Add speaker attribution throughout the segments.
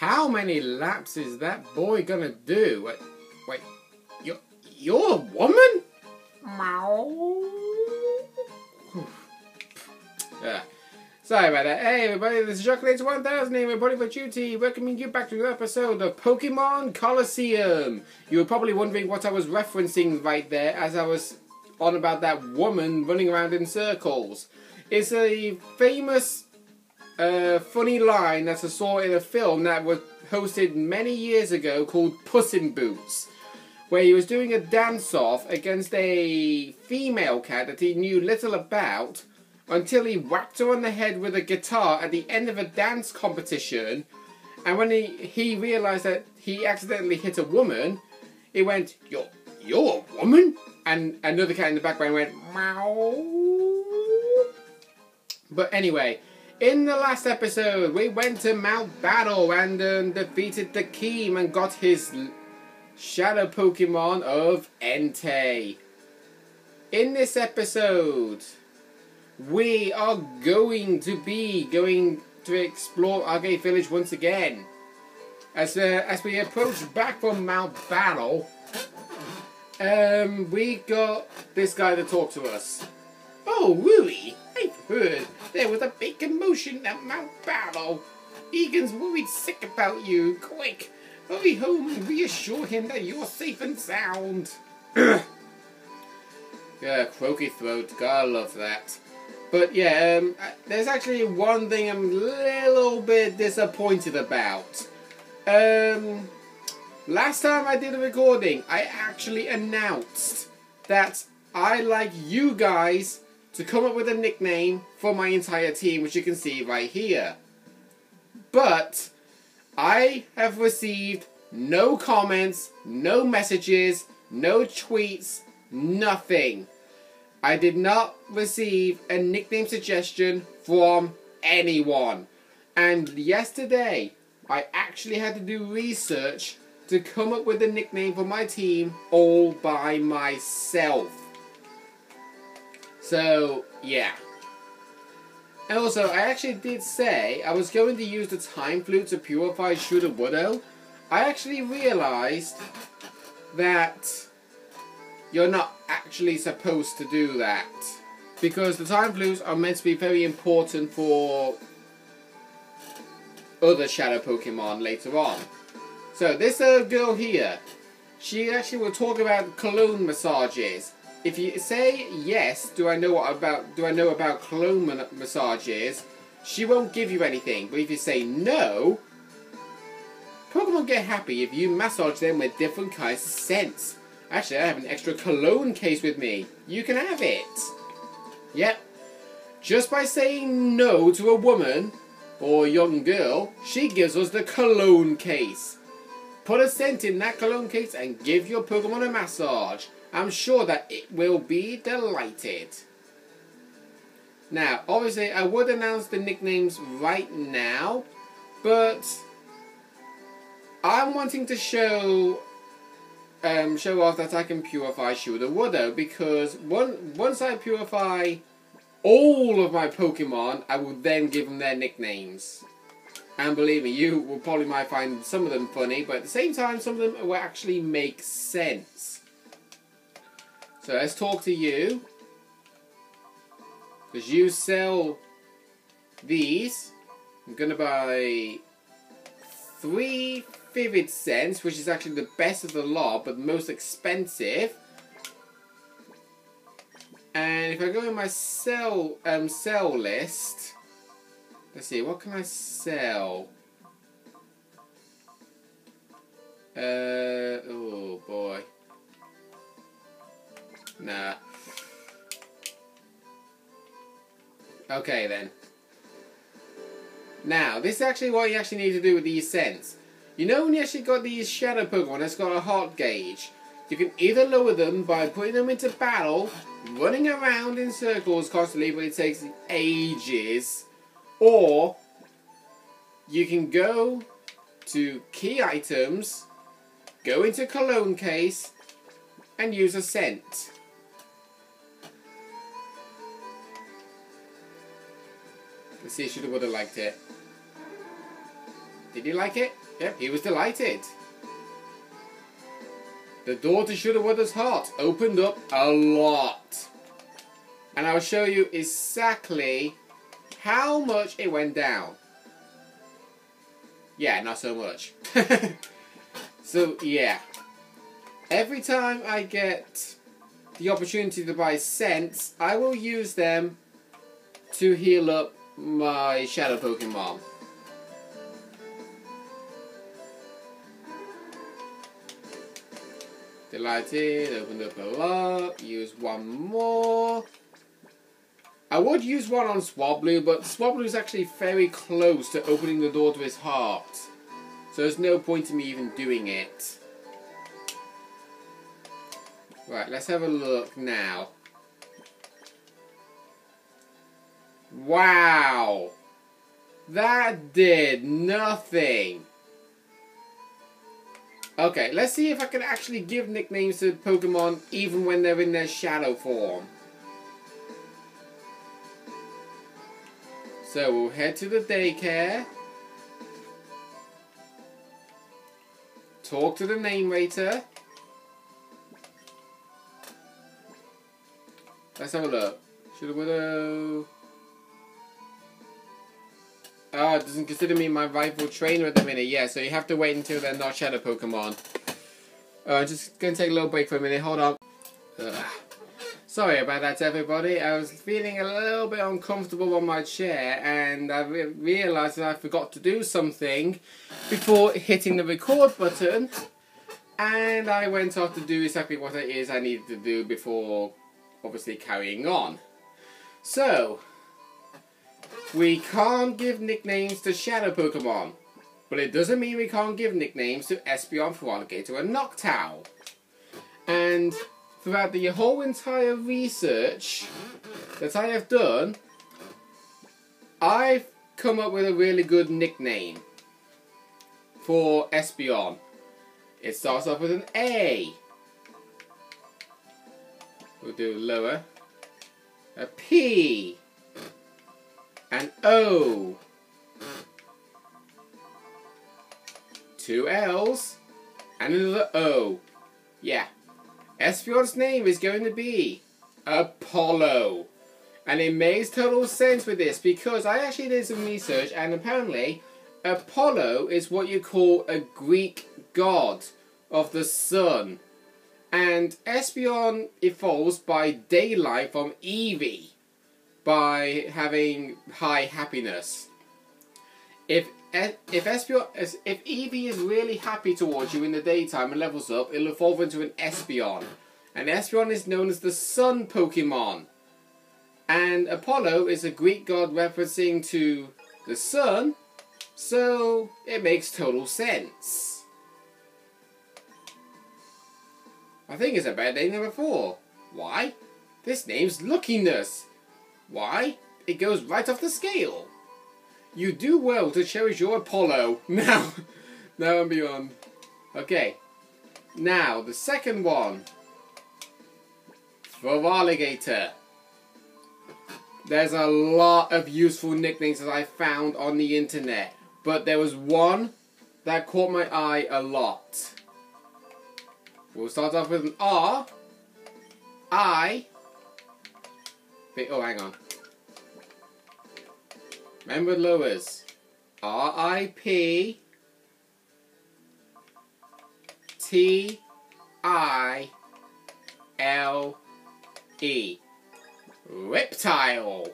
Speaker 1: How many laps is that boy gonna do? Wait, you're a woman? Meow. Sorry about that. Hey everybody, this is Chocolate1000 here, reporting for duty, welcoming you back to another episode of Pokémon Colosseum. You were probably wondering what I was referencing right there as I was on about that woman running around in circles. It's a famous funny line that I saw in a film that was hosted many years ago called Puss in Boots, where he was doing a dance-off against a female cat that he knew little about until he whacked her on the head with a guitar at the end of a dance competition, and when he realised that he accidentally hit a woman, he went, You're a woman? And another cat in the background went, meow. But anyway, in the last episode, we went to Mount Battle and defeated the Keem and got his shadow Pokemon of Entei. In this episode, we are going to explore Argate Village once again. As we approach back from Mount Battle, we got this guy to talk to us. Oh, really? I've heard there was a big commotion at Mount Battle. Egan's worried sick about you. Quick, hurry home and reassure him that you're safe and sound. Yeah, croaky throat. Gotta love that. But yeah, there's actually one thing I'm a little bit disappointed about. Last time I did a recording, I actually announced that I like you guys to come up with a nickname for my entire team, which you can see right here. But I have received no comments, no messages, no tweets, nothing. I did not receive a nickname suggestion from anyone. And yesterday, I actually had to do research to come up with a nickname for my team all by myself. So, yeah. And also, I actually did say I was going to use the Time Flute to purify Sudowoodo. I actually realised that you're not actually supposed to do that, because the Time Flutes are meant to be very important for other Shadow Pokemon later on. So this girl here, she actually will talk about cologne massages. If you say yes, do I know about cologne massages, she won't give you anything. But if you say no, Pokemon get happy if you massage them with different kinds of scents. Actually, I have an extra cologne case with me. You can have it. Yep. Just by saying no to a woman or young girl, she gives us the cologne case. Put a scent in that cologne case and give your Pokemon a massage. I'm sure that it will be delighted. Now, obviously, I would announce the nicknames right now, but I'm wanting to show off that I can purify Sudowoodo, because once I purify all of my Pokemon, I will then give them their nicknames. And believe me, you will probably might find some of them funny, but at the same time, some of them will actually make sense. So let's talk to you, because you sell these. I'm gonna buy 3 Vivid Scents, which is actually the best of the lot, but the most expensive. And if I go in my sell list, let's see, what can I sell? Oh boy. Nah. Okay then. Now, this is actually what you actually need to do with these scents. You know when you actually got these shadow Pokemon that's got a heart gauge, you can either lower them by putting them into battle, running around in circles constantly, but it takes ages, or you can go to key items, go into cologne case, and use a scent. Let's see if she would have liked it. Did he like it? Yep, he was delighted. The door to Shoulda Woulda's heart opened up a lot. And I'll show you exactly how much it went down. Yeah, not so much. So, yeah. Every time I get the opportunity to buy scents, I will use them to heal up my shadow Pokemon. Delighted, opened up a lot, use one more. I would use one on Swablu, but Swablu is actually very close to opening the door to his heart. So there's no point in me even doing it. Right, let's have a look now. Wow! That did nothing! Okay, let's see if I can actually give nicknames to Pokemon even when they're in their shadow form. So we'll head to the daycare. Talk to the name rater. Let's have a look. Shoulda Woulda. Oh, it doesn't consider me my rival trainer at the minute. Yeah, so you have to wait until they're not shadow Pokemon. I'm just going to take a little break for a minute. Hold on. Ugh. Sorry about that, everybody. I was feeling a little bit uncomfortable on my chair, and I realised that I forgot to do something before hitting the record button. And I went off to do exactly what it is I needed to do before, obviously, carrying on. So, we can't give nicknames to shadow Pokemon, but it doesn't mean we can't give nicknames to Espeon, Feraligatr, and Noctowl. And throughout the whole entire research that I have done, I've come up with a really good nickname for Espeon. It starts off with an A. We'll do lower. A P. An O. 2 L's. And another O. Yeah. Espeon's name is going to be Apollo. And it makes total sense with this because I actually did some research, and apparently Apollo is what you call a Greek god of the sun. And Espeon evolves by daylight from Eevee, by having high happiness. If Eevee is really happy towards you in the daytime and levels up, it'll evolve into an Espeon. And Espeon is known as the sun Pokemon. And Apollo is a Greek god referencing to the sun, so it makes total sense. I think it's a bad name number 4. Why? This name's Luckiness. Why? It goes right off the scale. You do well to cherish your Apollo. Now and beyond. Okay. Now, the second one. Feraligatr. There's a lot of useful nicknames that I found on the internet. But there was one that caught my eye a lot. We'll start off with an R. I. Oh, hang on. Remember lowers. R-I-P T-I-L-E. Reptile.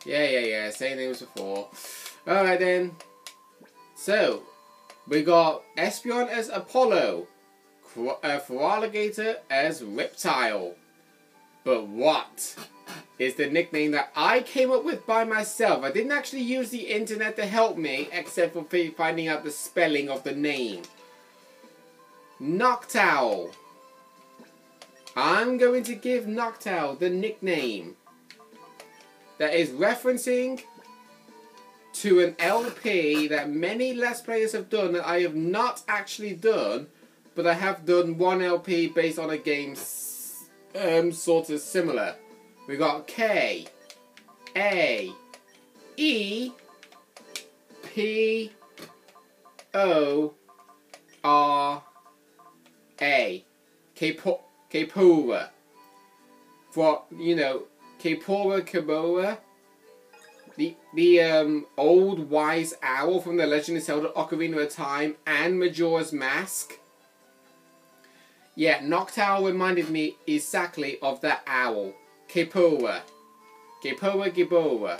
Speaker 1: Yeah. Same name as before. Alright then. So, we got Espeon as Apollo. Feraligatr as Reptile. But what is the nickname that I came up with by myself? I didn't actually use the internet to help me, except for finding out the spelling of the name. Noctowl. I'm going to give Noctowl the nickname that is referencing to an LP that many Let's Players have done that I have not actually done, but I have done one LP based on a game sort of similar We got K, A, E, P, O, R, A. Kapora. For, you know, Kapora Kabora. The old wise owl from the Legend of Zelda Ocarina of Time and Majora's Mask. Yeah, Noctowl reminded me exactly of that owl. Kapora. Kapora Gibora.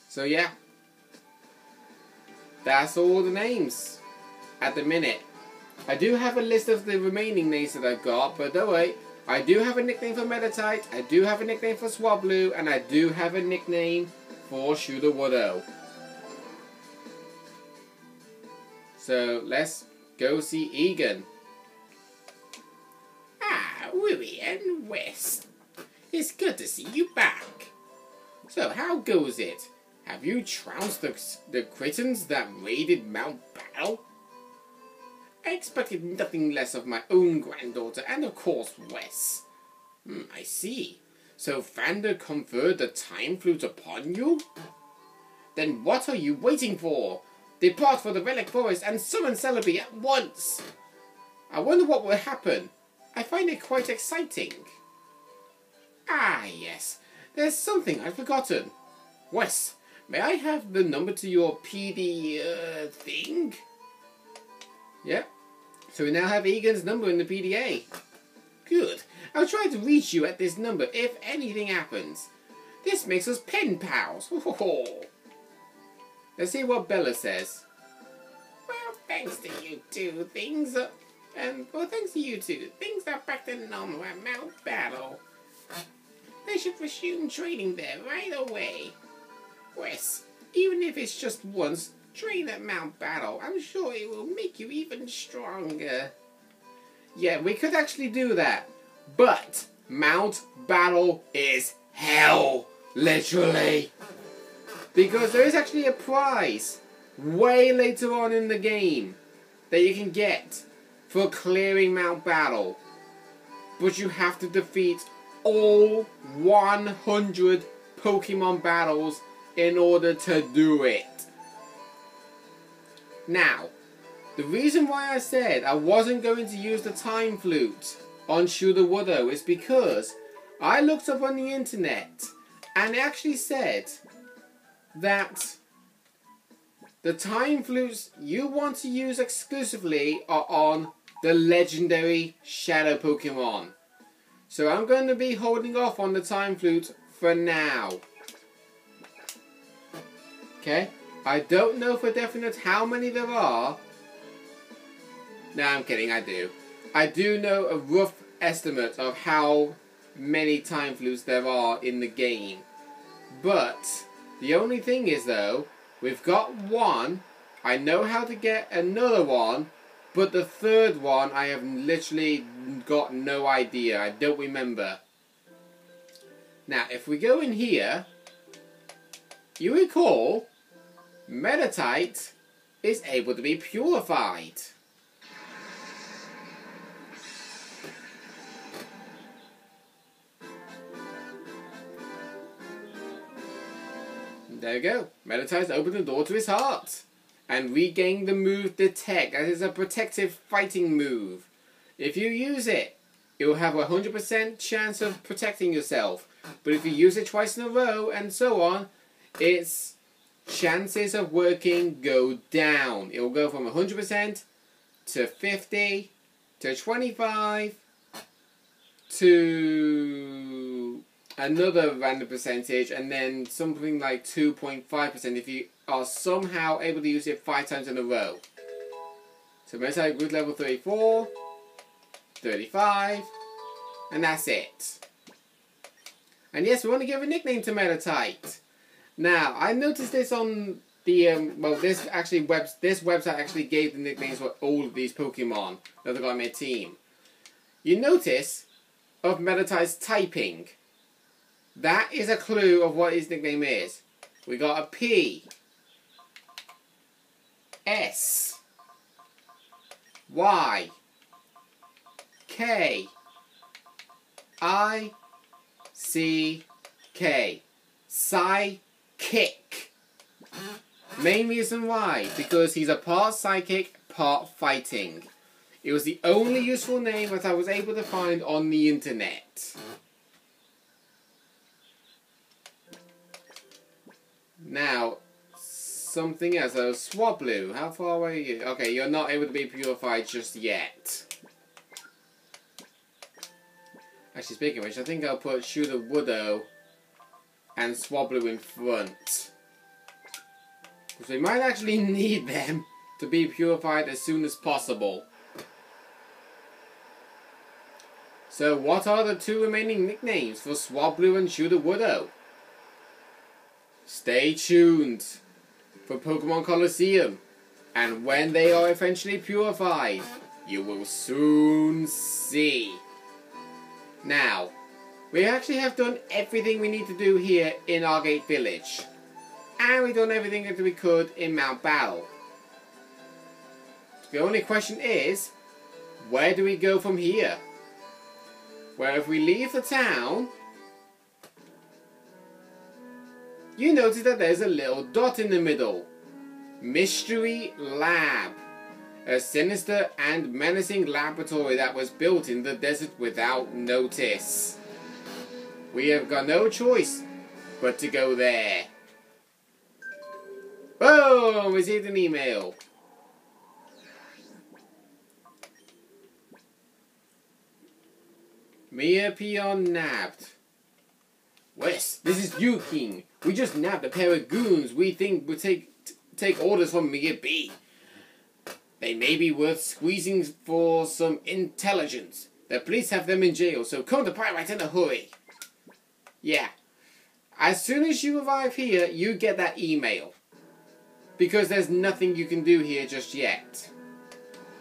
Speaker 1: So yeah. That's all the names at the minute. I do have a list of the remaining names that I've got, but don't worry. I do have a nickname for Meditite, I do have a nickname for Swablu, and I do have a nickname for Shudowodo. So let's go see Egan. Ah, Willie and Wes. It's good to see you back. So how goes it? Have you trounced the Crittens that raided Mount Battle? I expected nothing less of my own granddaughter and of course Wes. I see. So Vander conferred the time flute upon you? Then what are you waiting for? Depart for the Relic Forest and summon Celebi at once! I wonder what will happen. I find it quite exciting. Ah yes, there's something I've forgotten. Wes, may I have the number to your PD thing? Yep. So we now have Egan's number in the PDA. Good. I'll try to reach you at this number if anything happens. This makes us pen pals. Let's see what Bella says. Well, thanks to you two, things are back to normal at Mount Battle. They should resume training there right away. Wes, even if it's just once, train at Mount Battle. I'm sure it will make you even stronger. Yeah, we could actually do that. But Mount Battle is hell. Literally. Because there is actually a prize way later on in the game that you can get for clearing Mount Battle. But you have to defeat all 100 Pokemon battles in order to do it. Now, the reason why I said I wasn't going to use the time flute on Shudowodo is because I looked up on the internet and it actually said that the time flutes you want to use exclusively are on the legendary Shadow Pokemon. So I'm going to be holding off on the time flute for now. Okay? I don't know for definite how many there are. No, I'm kidding, I do. I do know a rough estimate of how many time flutes there are in the game. But the only thing is though, we've got one. I know how to get another one, but the third one I have literally got no idea. I don't remember. Now, if we go in here, you recall Meditite is able to be purified. There you go. Meditite's opened the door to his heart and regained the move Detect. That is a protective fighting move. If you use it, it will have a 100% chance of protecting yourself. But if you use it twice in a row and so on, its chances of working go down. It will go from 100% to 50 to 25 to another random percentage, and then something like 2.5% if you are somehow able to use it 5 times in a row. So Meditite Root level 34, 35, and that's it. And yes, we want to give a nickname to Meditite. Now, I noticed this on the, this website actually gave the nicknames for all of these Pokemon that I've got on my team. You notice of Meditite's typing. That is a clue of what his nickname is. We got a P, S, Y, K, S-I-C-K. Psychic. Main reason why, because he's a part psychic, part fighting. It was the only useful name that I was able to find on the internet. Now, something else. Swablu, how far away are you? Okay, you're not able to be purified just yet. Actually, speaking of which, I think I'll put Shooter Woodo and Swablu in front. Because we might actually need them to be purified as soon as possible. So, what are the two remaining nicknames for Swablu and Shooter Woodo? Stay tuned for Pokémon Colosseum, and when they are eventually purified, you will soon see. Now, we actually have done everything we need to do here in Argate Village, and we've done everything that we could in Mount Battle. The only question is, where do we go from here? Well, if we leave the town, you notice that there's a little dot in the middle. Mystery Lab. A sinister and menacing laboratory that was built in the desert without notice. We have got no choice but to go there. Oh, received an email. Mia Peon nabbed. Wes, this is you, King. We just nabbed a pair of goons we think would take orders from Mia B. They may be worth squeezing for some intelligence. The police have them in jail, so come to Pyrite in a hurry. Yeah. As soon as you arrive here, you get that email. Because there's nothing you can do here just yet.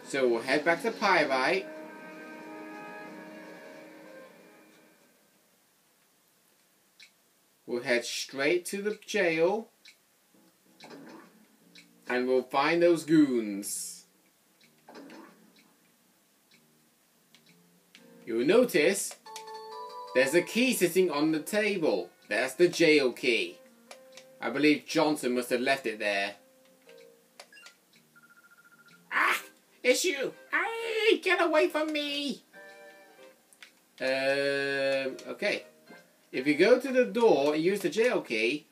Speaker 1: So we'll head back to Pyrite. We'll head straight to the jail. And we'll find those goons. You'll notice there's a key sitting on the table. That's the jail key. I believe Johnson must have left it there. Ah! It's you! Hey! Get away from me! Okay. If you go to the door and use the jail key,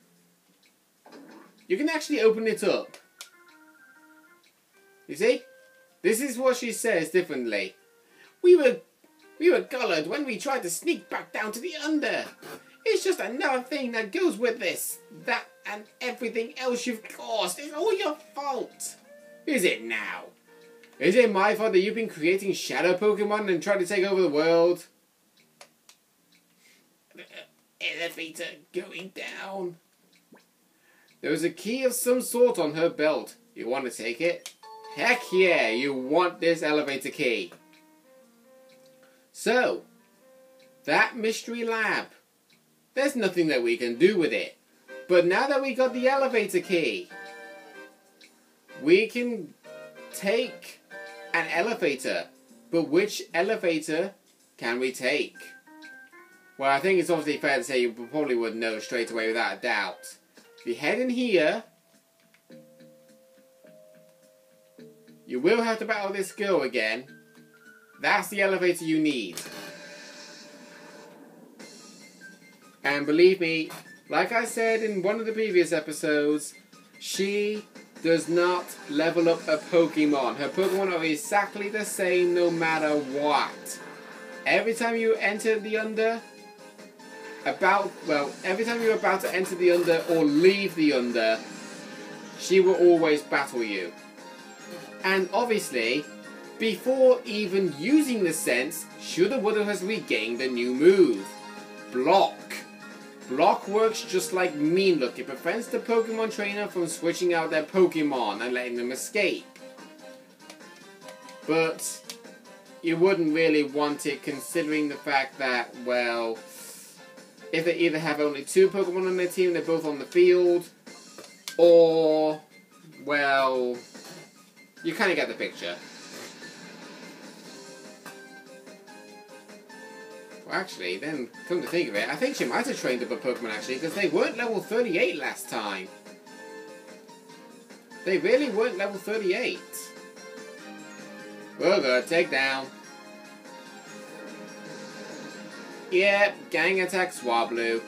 Speaker 1: you can actually open it up. You see? This is what she says differently. We were collared when we tried to sneak back down to the under. It's just another thing that goes with this. That and everything else you've caused. It's all your fault. Is it now? Is it my fault that you've been creating shadow Pokemon and trying to take over the world? Elevator going down. There was a key of some sort on her belt. You want to take it? Heck yeah, you want this elevator key. So, that mystery lab. There's nothing that we can do with it. But now that we got the elevator key, we can take an elevator. But which elevator can we take? Well, I think it's obviously fair to say you probably would know straight away without a doubt. If you head in here, you will have to battle this girl again. That's the elevator you need. And believe me, like I said in one of the previous episodes, she does not level up a Pokemon. Her Pokemon are exactly the same no matter what. Every time you enter the under, every time you're about to enter the under or leave the under, she will always battle you. And obviously, before even using the sense, Shooter Woodo has regained a new move. Block. Block works just like Mean Look. It prevents the Pokemon trainer from switching out their Pokemon and letting them escape. But you wouldn't really want it considering the fact that, well, if they either have only two Pokemon on their team, they're both on the field, or, well, you kind of get the picture. Well, actually, then, come to think of it, I think she might have trained up a Pokemon, actually, because they weren't level 38 last time. They really weren't level 38. We're good, take down. Yep, gang attack Swablu.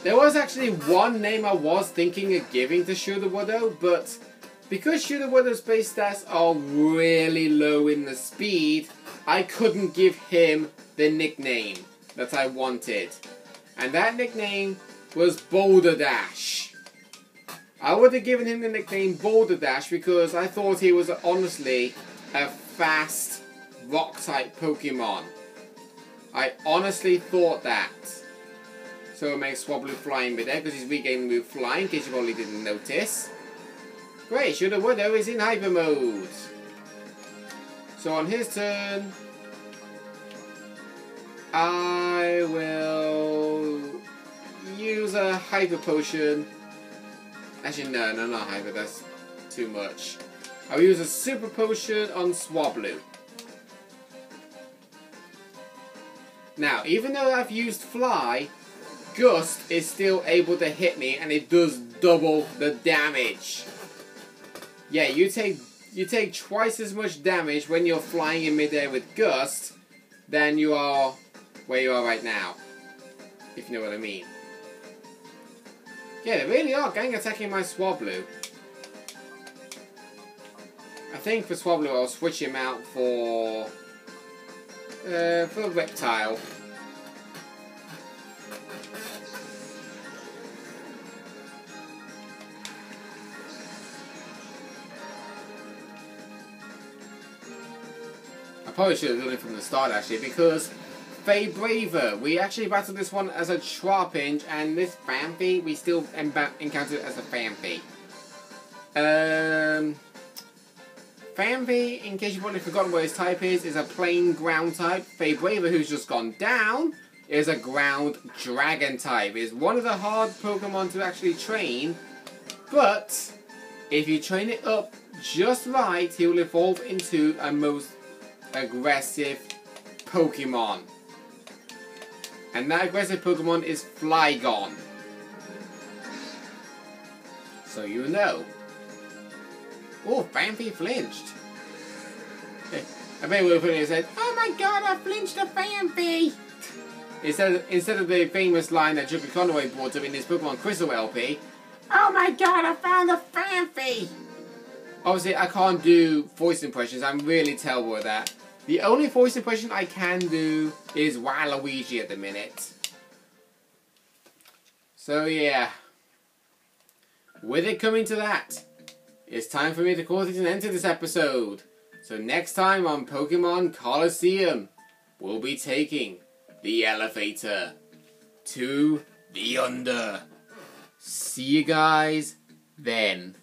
Speaker 1: There was actually one name I was thinking of giving to Sudowoodo, but because Sudowoodo's base stats are really low in the speed, I couldn't give him the nickname that I wanted. And that nickname was Boulder Dash. I would have given him the nickname Boulder Dash because I thought he was honestly a fast rock-type Pokemon. I honestly thought that. So it makes Swablu fly in midair because he's regaining the move flying, in case you probably didn't notice. Great, Sudowoodo is in hyper mode. So on his turn, I will use a hyper potion. Actually, no, not hyper, that's too much. I'll use a super potion on Swablu. Now, even though I've used fly, Gust is still able to hit me, and it does double the damage. Yeah, you take twice as much damage when you're flying in midair with Gust than you are where you are right now, if you know what I mean. Yeah, they really are gang attacking my Swablu. I think for Swablu I'll switch him out for a Reptile. Probably should have done it from the start actually, because Braver, we actually battled this one as a Trapinch, and this Phanpy we still encountered as a Phanpy. Phanpy, in case you've probably forgotten what his type is a plain ground type. Braver, who's just gone down, is a ground dragon type. Is one of the hard Pokemon to actually train, but if you train it up just right, he will evolve into a most aggressive Pokemon. And that aggressive Pokemon is Flygon. So you know. Oh, Phanpy flinched. I bet we would have said, "Oh my god, I flinched a Phanpy!" Instead of the famous line that Chucky Conway brought up in his Pokemon Crystal LP, "Oh my god, I found a Phanpy!" Obviously, I can't do voice impressions. I'm really terrible at that. The only voice impression I can do is Waluigi at the minute. So yeah, with it coming to that, it's time for me to call it an end to this episode. So next time on Pokemon Colosseum, we'll be taking the elevator to the under. See you guys then.